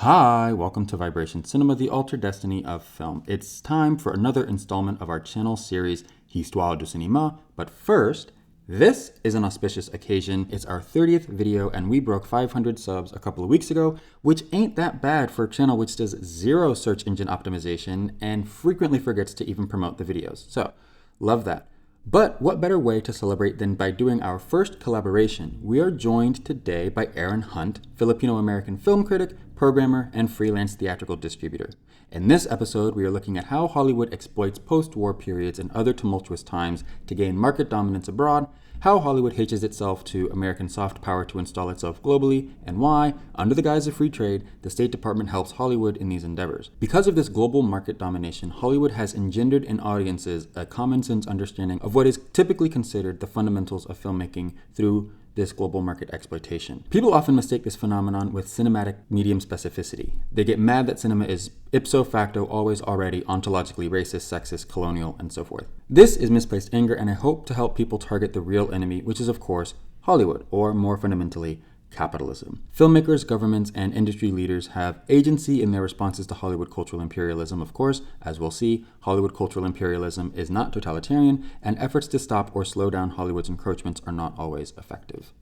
Hi, welcome to Vibration Cinema, the altered destiny of film. It's time for another installment of our channel series Histoire du cinéma, but first, this is an auspicious occasion. It's our 30th video and we broke 500 subs a couple of weeks ago, which ain't that bad for a channel which does zero search engine optimization and frequently forgets to even promote the videos. So, love that. But what better way to celebrate than by doing our first collaboration? We are joined today by Aaron Hunt, Filipino-American film critic, programmer, and freelance theatrical distributor. In this episode, we are looking at how Hollywood exploits post-war periods and other tumultuous times to gain market dominance abroad, how Hollywood hitches itself to American soft power to install itself globally, and why, under the guise of free trade, the State Department helps Hollywood in these endeavors. Because of this global market domination, Hollywood has engendered in audiences a common sense understanding of what is typically considered the fundamentals of filmmaking through this global market exploitation. People often mistake this phenomenon with cinematic medium specificity. They get mad that cinema is ipso facto always already ontologically racist, sexist, colonial, and so forth. This is misplaced anger, and I hope to help people target the real enemy, which is of course Hollywood, or more fundamentally, capitalism. Filmmakers, governments, and industry leaders have agency in their responses to Hollywood cultural imperialism, of course. As we'll see, Hollywood cultural imperialism is not totalitarian, and efforts to stop or slow down Hollywood's encroachments are not always effective.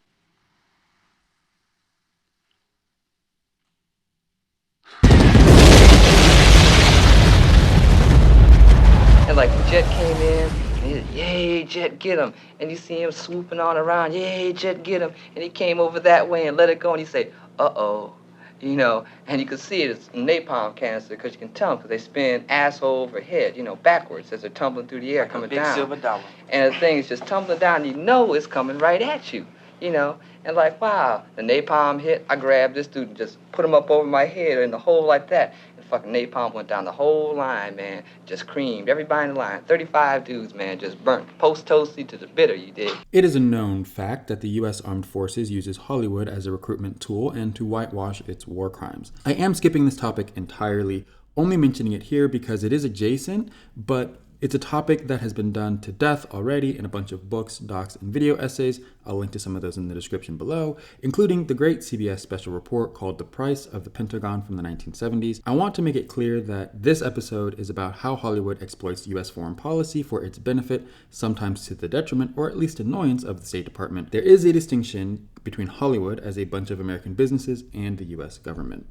And like the jet came in, and he, yay, jet, get him. And you see him swooping on around, yay, jet, get him. And he came over that way and let it go, and he said, uh-oh, you know. And you could see it's napalm canister, because you can tell them, because they spin asshole over head, you know, backwards as they're tumbling through the air, like coming a big down. silver dollar. And the thing is just tumbling down, you know it's coming right at you, you know. And like, wow, the napalm hit, I grabbed this dude and just put him up over my head in the hole like that. Fucking napalm went down the whole line, man. Just creamed everybody in the line. 35 dudes, man, just burnt. Post-toasty to the bitter, you did. It is a known fact that the U.S. Armed Forces uses Hollywood as a recruitment tool and to whitewash its war crimes. I am skipping this topic entirely, only mentioning it here because it is adjacent, but it's a topic that has been done to death already in a bunch of books, docs, and video essays. I'll link to some of those in the description below, including the great CBS special report called The Price of the Pentagon from the 1970s. I want to make it clear that this episode is about how Hollywood exploits U.S. foreign policy for its benefit, sometimes to the detriment or at least annoyance of the State Department. There is a distinction between Hollywood as a bunch of American businesses and the U.S. government.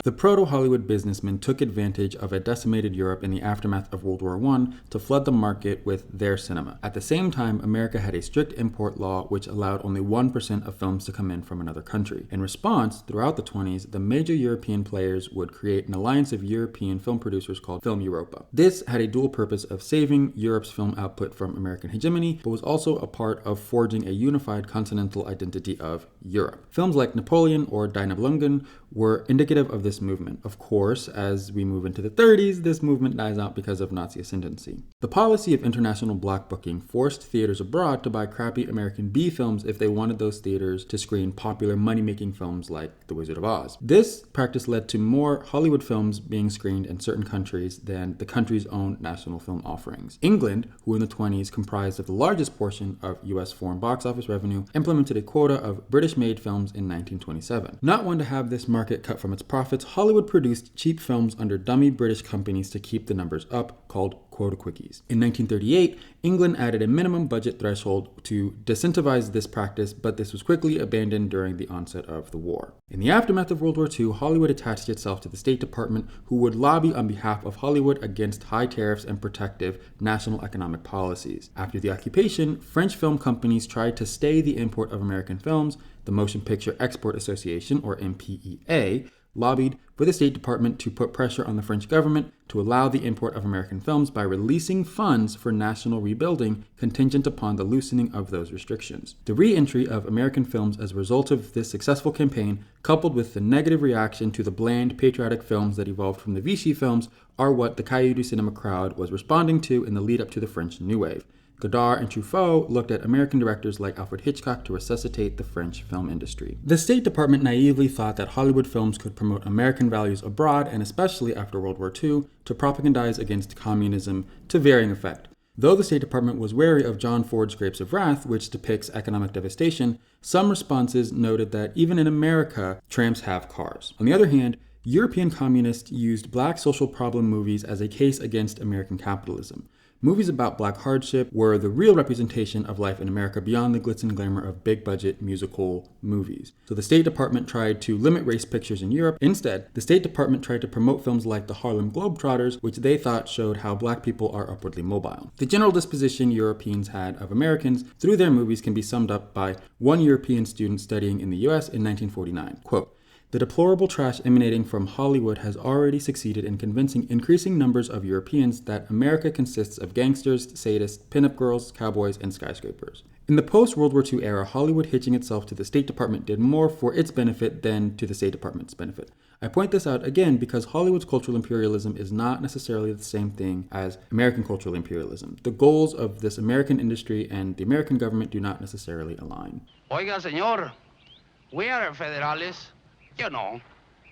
The proto-Hollywood businessmen took advantage of a decimated Europe in the aftermath of World War I to flood the market with their cinema. At the same time, America had a strict import law which allowed only 1% of films to come in from another country. In response, throughout the 20s, the major European players would create an alliance of European film producers called Film Europa. This had a dual purpose of saving Europe's film output from American hegemony, but was also a part of forging a unified continental identity of Europe. Films like Napoleon or Die Nibelungen were indicative of this movement. Of course, as we move into the 30s, this movement dies out because of Nazi ascendancy. The policy of international block booking forced theaters abroad to buy crappy American B films if they wanted those theaters to screen popular money-making films like The Wizard of Oz. This practice led to more Hollywood films being screened in certain countries than the country's own national film offerings. England, who in the 20s comprised of the largest portion of US foreign box office revenue, implemented a quota of British-made films in 1927. Not one to have this market cut from its profits, Hollywood produced cheap films under dummy British companies to keep the numbers up, called quota quickies. In 1938, England added a minimum budget threshold to disincentivize this practice, but this was quickly abandoned during the onset of the war. In the aftermath of World War II, Hollywood attached itself to the State Department, who would lobby on behalf of Hollywood against high tariffs and protective national economic policies. After the occupation, French film companies tried to stay the import of American films. The Motion Picture Export Association, or MPEA, lobbied for the State Department to put pressure on the French government to allow the import of American films by releasing funds for national rebuilding contingent upon the loosening of those restrictions. The re-entry of American films as a result of this successful campaign, coupled with the negative reaction to the bland, patriotic films that evolved from the Vichy films, are what the Cahiers du Cinema crowd was responding to in the lead-up to the French New Wave. Godard and Truffaut looked at American directors like Alfred Hitchcock to resuscitate the French film industry. The State Department naively thought that Hollywood films could promote American values abroad, and especially after World War II, to propagandize against communism to varying effect. Though the State Department was wary of John Ford's Grapes of Wrath, which depicts economic devastation, some responses noted that even in America, tramps have cars. On the other hand, European communists used black social problem movies as a case against American capitalism. Movies about black hardship were the real representation of life in America beyond the glitz and glamour of big-budget musical movies. So the State Department tried to limit race pictures in Europe. Instead, the State Department tried to promote films like the Harlem Globetrotters, which they thought showed how black people are upwardly mobile. The general disposition Europeans had of Americans through their movies can be summed up by one European student studying in the US in 1949. Quote, "The deplorable trash emanating from Hollywood has already succeeded in convincing increasing numbers of Europeans that America consists of gangsters, sadists, pinup girls, cowboys, and skyscrapers." In the post-World War II era, Hollywood hitching itself to the State Department did more for its benefit than to the State Department's benefit. I point this out again because Hollywood's cultural imperialism is not necessarily the same thing as American cultural imperialism. The goals of this American industry and the American government do not necessarily align. Oiga, señor, we are federales. You know,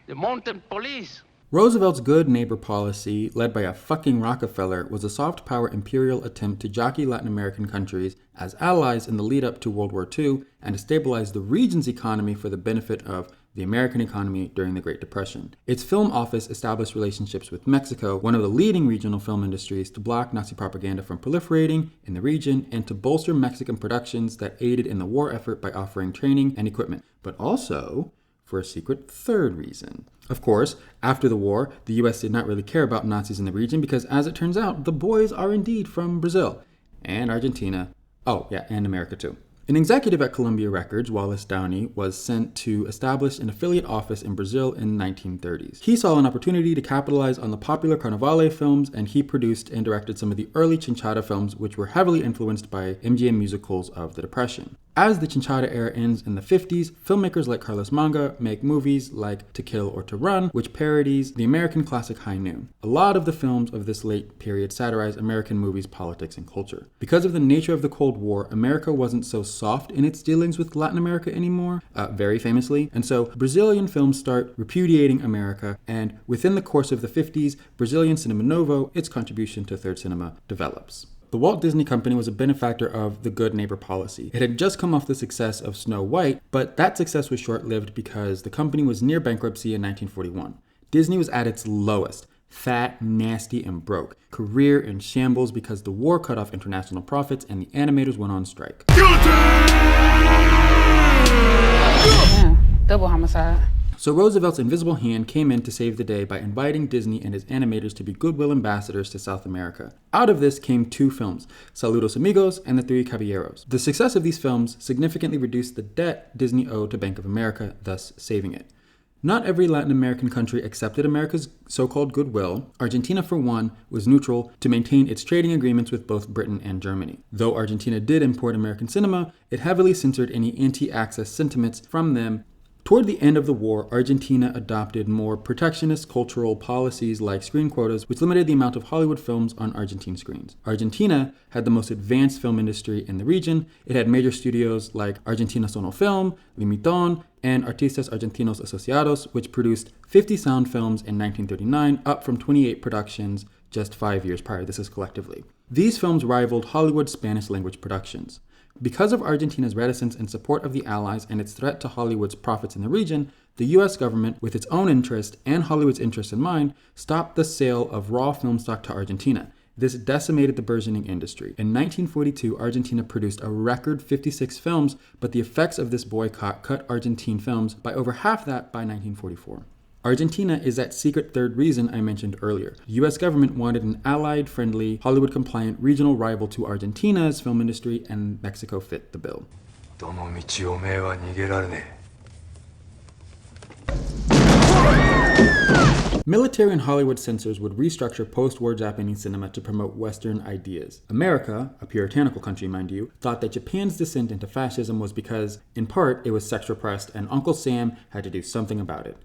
the mountain police. Roosevelt's good neighbor policy, led by a fucking Rockefeller, was a soft power imperial attempt to jockey Latin American countries as allies in the lead up to World War II and to stabilize the region's economy for the benefit of the American economy during the Great Depression. Its film office established relationships with Mexico, one of the leading regional film industries, to block Nazi propaganda from proliferating in the region and to bolster Mexican productions that aided in the war effort by offering training and equipment, but also for a secret third reason. Of course, after the war, the US did not really care about Nazis in the region because, as it turns out, the boys are indeed from Brazil and Argentina. Oh, yeah, and America too. An executive at Columbia Records, Wallace Downey, was sent to establish an affiliate office in Brazil in the 1930s. He saw an opportunity to capitalize on the popular Carnavale films, and he produced and directed some of the early Chinchada films, which were heavily influenced by MGM musicals of the Depression. As the Chinchada era ends in the 50s, filmmakers like Carlos Manga make movies like To Kill or To Run, which parodies the American classic High Noon. A lot of the films of this late period satirize American movies, politics, and culture. Because of the nature of the Cold War, America wasn't so soft in its dealings with Latin America anymore, very famously, and so Brazilian films start repudiating America, and within the course of the 50s, Brazilian cinema novo, its contribution to third cinema, develops. The Walt Disney Company was a benefactor of the good neighbor policy. It had just come off the success of Snow White, but that success was short-lived because the company was near bankruptcy in 1941. Disney was at its lowest, fat, nasty, and broke. Career in shambles because the war cut off international profits and the animators went on strike. Yeah, double homicide. So Roosevelt's invisible hand came in to save the day by inviting Disney and his animators to be goodwill ambassadors to South America. Out of this came two films, Saludos Amigos and The Three Caballeros. The success of these films significantly reduced the debt Disney owed to Bank of America, thus saving it. Not every Latin American country accepted America's so-called goodwill. Argentina, for one, was neutral to maintain its trading agreements with both Britain and Germany. Though Argentina did import American cinema, it heavily censored any anti-access sentiments from them. Toward the end of the war, Argentina adopted more protectionist cultural policies like screen quotas, which limited the amount of Hollywood films on Argentine screens. Argentina had the most advanced film industry in the region. It had major studios like Argentina Sonofilm, Limiton, and Artistas Argentinos Asociados, which produced 50 sound films in 1939, up from 28 productions just 5 years prior. This is collectively. These films rivaled Hollywood's Spanish-language productions. Because of Argentina's reticence in support of the Allies and its threat to Hollywood's profits in the region, the US government, with its own interest and Hollywood's interest in mind, stopped the sale of raw film stock to Argentina. This decimated the burgeoning industry. In 1942, Argentina produced a record 56 films, but the effects of this boycott cut Argentine films by over half that by 1944. Argentina is that secret third reason I mentioned earlier. The US government wanted an allied-friendly, Hollywood-compliant regional rival to Argentina's film industry, and Mexico fit the bill. Military and Hollywood censors would restructure post-war Japanese cinema to promote Western ideas. America, a puritanical country mind you, thought that Japan's descent into fascism was because, in part, it was sex repressed and Uncle Sam had to do something about it.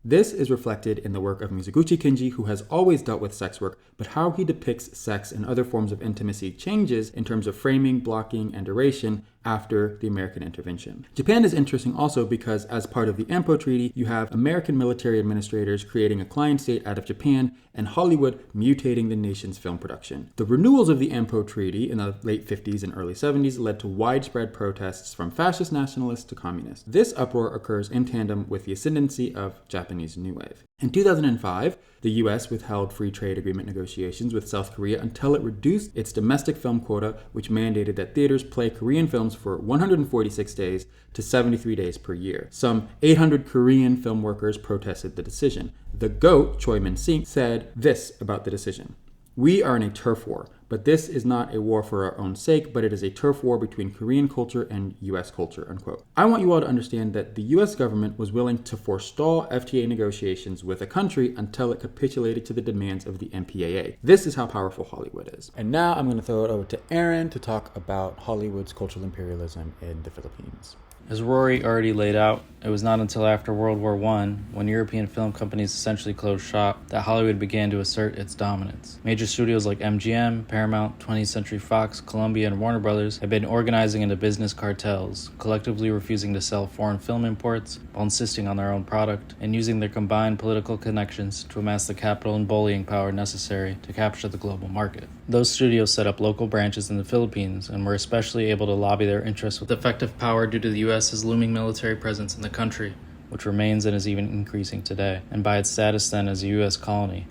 This is reflected in the work of Mizoguchi Kinji, who has always dealt with sex work, but how he depicts sex and other forms of intimacy changes in terms of framing, blocking, and duration after the American intervention. Japan is interesting also because as part of the AMPO Treaty, you have American military administrators creating a client state out of Japan and Hollywood mutating the nation's film production. The renewals of the AMPO Treaty in the late 50s and early 70s led to widespread protests from fascist nationalists to communists. This uproar occurs in tandem with the ascendancy of Japanese New Wave. In 2005, the US withheld free trade agreement negotiations with South Korea until it reduced its domestic film quota, which mandated that theaters play Korean films for 146 days to 73 days per year. Some 800 Korean film workers protested the decision. The GOAT, Choi Min-sik, said this about the decision: "We are in a turf war, but this is not a war for our own sake, but it is a turf war between Korean culture and US culture," unquote. I want you all to understand that the US government was willing to forestall FTA negotiations with a country until it capitulated to the demands of the MPAA. This is how powerful Hollywood is. And now I'm going to throw it over to Aaron to talk about Hollywood's cultural imperialism in the Philippines. As Rory already laid out, it was not until after World War I, when European film companies essentially closed shop, that Hollywood began to assert its dominance. Major studios like MGM, Paramount, 20th Century Fox, Columbia, and Warner Brothers had been organizing into business cartels, collectively refusing to sell foreign film imports while insisting on their own product, and using their combined political connections to amass the capital and bullying power necessary to capture the global market. Those studios set up local branches in the Philippines and were especially able to lobby their interests with effective power due to the U.S.'s looming military presence in the country, which remains and is even increasing today, and by its status then as a U.S. colony.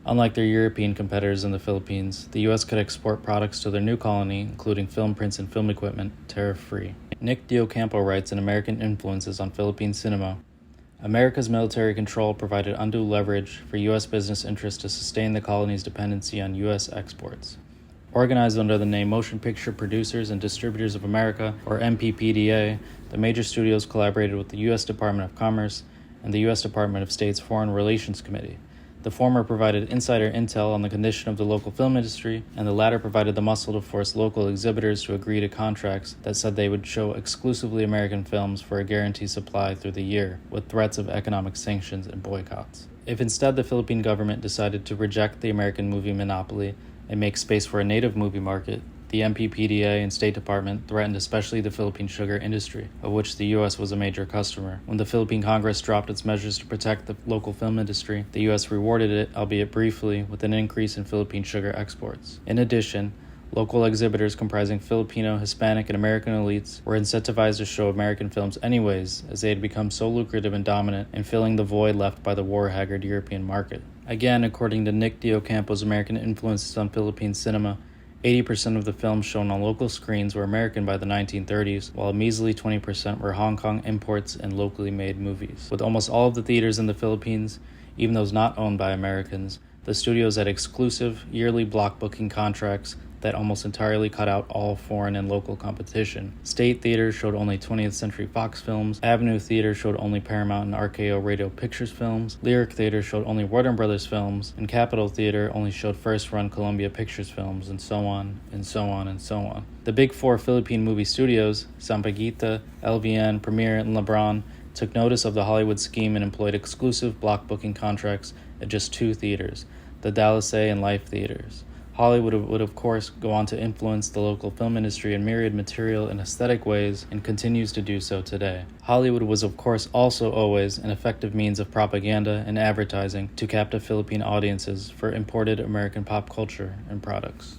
Unlike their European competitors in the Philippines, the U.S. could export products to their new colony, including film prints and film equipment, tariff-free. Nick DiOcampo writes in American Influences on Philippine Cinema, "America's military control provided undue leverage for U.S. business interests to sustain the colony's dependency on U.S. exports. Organized under the name Motion Picture Producers and Distributors of America, or MPPDA, the major studios collaborated with the U.S. Department of Commerce and the U.S. Department of State's Foreign Relations Committee. The former provided insider intel on the condition of the local film industry, and the latter provided the muscle to force local exhibitors to agree to contracts that said they would show exclusively American films for a guaranteed supply through the year, with threats of economic sanctions and boycotts. If instead the Philippine government decided to reject the American movie monopoly and make space for a native movie market, the MPPDA and State Department threatened especially the Philippine sugar industry, of which the U.S. was a major customer. When the Philippine Congress dropped its measures to protect the local film industry, the U.S. rewarded it, albeit briefly, with an increase in Philippine sugar exports. In addition, local exhibitors comprising Filipino, Hispanic, and American elites were incentivized to show American films anyways, as they had become so lucrative and dominant in filling the void left by the war-haggard European market. Again, according to Nick DiOcampo's American Influences on Philippine Cinema, 80% of the films shown on local screens were American by the 1930s, while a measly 20% were Hong Kong imports and locally made movies. With almost all of the theaters in the Philippines, even those not owned by Americans, the studios had exclusive, yearly block booking contracts that almost entirely cut out all foreign and local competition. State Theater showed only 20th Century Fox films, Avenue Theater showed only Paramount and RKO Radio Pictures films, Lyric Theater showed only Warner Brothers films, and Capitol Theater only showed first-run Columbia Pictures films, and so on, and so on, and so on. The big four Philippine movie studios, Sampaguita, LVN, Premiere, and LeBron, took notice of the Hollywood scheme and employed exclusive block booking contracts at just two theaters, the Dallas A and Life Theaters. Hollywood would of course go on to influence the local film industry in myriad material and aesthetic ways and continues to do so today. Hollywood was of course also always an effective means of propaganda and advertising to captive Philippine audiences for imported American pop culture and products.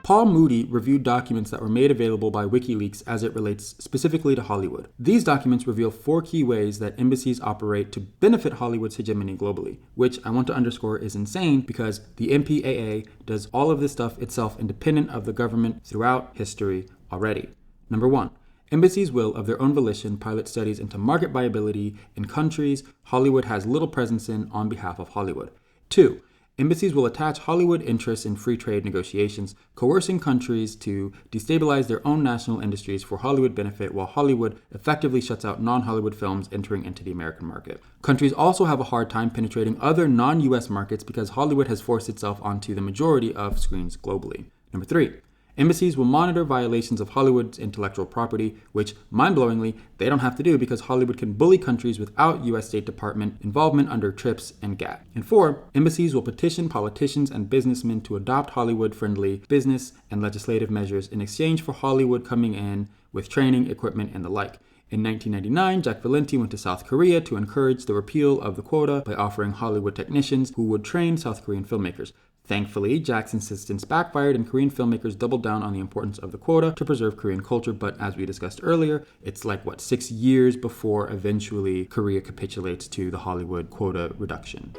Paul Moody reviewed documents that were made available by WikiLeaks as it relates specifically to Hollywood. These documents reveal 4 key ways that embassies operate to benefit Hollywood's hegemony globally, which I want to underscore is insane because the MPAA does all of this stuff itself independent of the government throughout history already. Number 1. Embassies will, of their own volition, pilot studies into market viability in countries Hollywood has little presence in on behalf of Hollywood. 2. Embassies will attach Hollywood interests in free trade negotiations, coercing countries to destabilize their own national industries for Hollywood benefit, while Hollywood effectively shuts out non-Hollywood films entering into the American market. Countries also have a hard time penetrating other non-US markets because Hollywood has forced itself onto the majority of screens globally. Number 3. Embassies will monitor violations of Hollywood's intellectual property, which, mind-blowingly, they don't have to do because Hollywood can bully countries without U.S. State Department involvement under TRIPS and GATT. And 4, embassies will petition politicians and businessmen to adopt Hollywood-friendly business and legislative measures in exchange for Hollywood coming in with training, equipment, and the like. In 1999, Jack Valenti went to South Korea to encourage the repeal of the quota by offering Hollywood technicians who would train South Korean filmmakers. Thankfully, Jack's insistence backfired and Korean filmmakers doubled down on the importance of the quota to preserve Korean culture, but as we discussed earlier, it's 6 years before eventually Korea capitulates to the Hollywood quota reduction.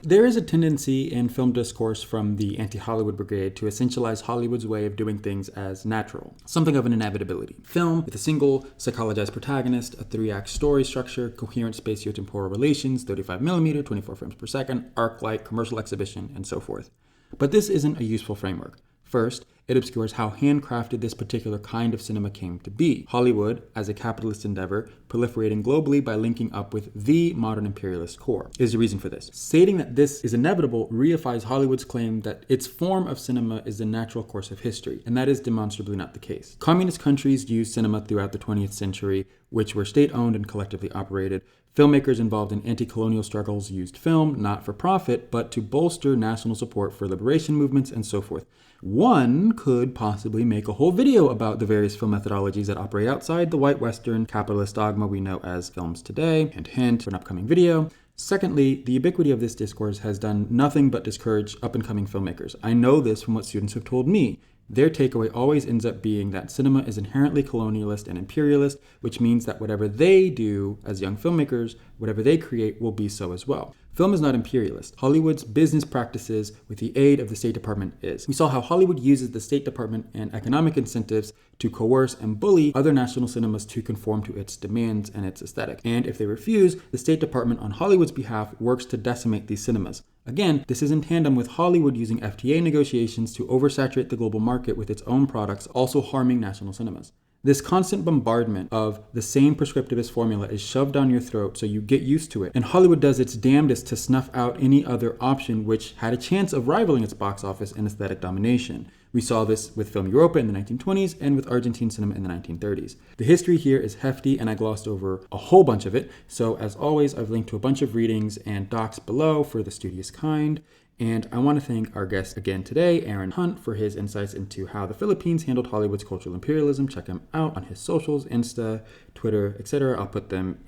There is a tendency in film discourse from the anti-Hollywood brigade to essentialize Hollywood's way of doing things as natural, something of an inevitability. Film with a single psychologized protagonist, a 3-act story structure, coherent spatio-temporal relations, 35mm, 24 frames per second, arc-light, commercial exhibition, and so forth. But this isn't a useful framework. First, it obscures how handcrafted this particular kind of cinema came to be. Hollywood, as a capitalist endeavor, proliferating globally by linking up with the modern imperialist core, is the reason for this. Stating that this is inevitable reifies Hollywood's claim that its form of cinema is the natural course of history, and that is demonstrably not the case. Communist countries used cinema throughout the 20th century, which were state-owned and collectively operated. Filmmakers involved in anti-colonial struggles used film, not for profit, but to bolster national support for liberation movements and so forth. One could possibly make a whole video about the various film methodologies that operate outside the white Western capitalist dogma we know as films today, hint hint, for an upcoming video. Secondly, the ubiquity of this discourse has done nothing but discourage up-and-coming filmmakers. I know this from what students have told me. Their takeaway always ends up being that cinema is inherently colonialist and imperialist, which means that whatever they do as young filmmakers, whatever they create will be so as well. Film is not imperialist. Hollywood's business practices with the aid of the State Department is. We saw how Hollywood uses the State Department and economic incentives to coerce and bully other national cinemas to conform to its demands and its aesthetic. And if they refuse, the State Department on Hollywood's behalf works to decimate these cinemas. Again, this is in tandem with Hollywood using FTA negotiations to oversaturate the global market with its own products, also harming national cinemas. This constant bombardment of the same prescriptivist formula is shoved down your throat so you get used to it. And Hollywood does its damnedest to snuff out any other option which had a chance of rivaling its box office and aesthetic domination. We saw this with Film Europa in the 1920s and with Argentine cinema in the 1930s. The history here is hefty and I glossed over a whole bunch of it. So as always, I've linked to a bunch of readings and docs below for the studious kind. And I want to thank our guest again today, Aaron Hunt, for his insights into how the Philippines handled Hollywood's cultural imperialism. Check him out on his socials, Insta, Twitter, etc. I'll put them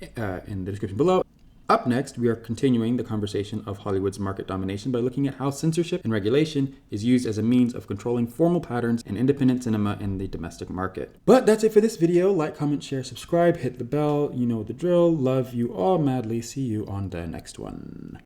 in the description below. Up next, we are continuing the conversation of Hollywood's market domination by looking at how censorship and regulation is used as a means of controlling formal patterns in independent cinema in the domestic market. But that's it for this video. Like, comment, share, subscribe, hit the bell. You know the drill. Love you all madly. See you on the next one.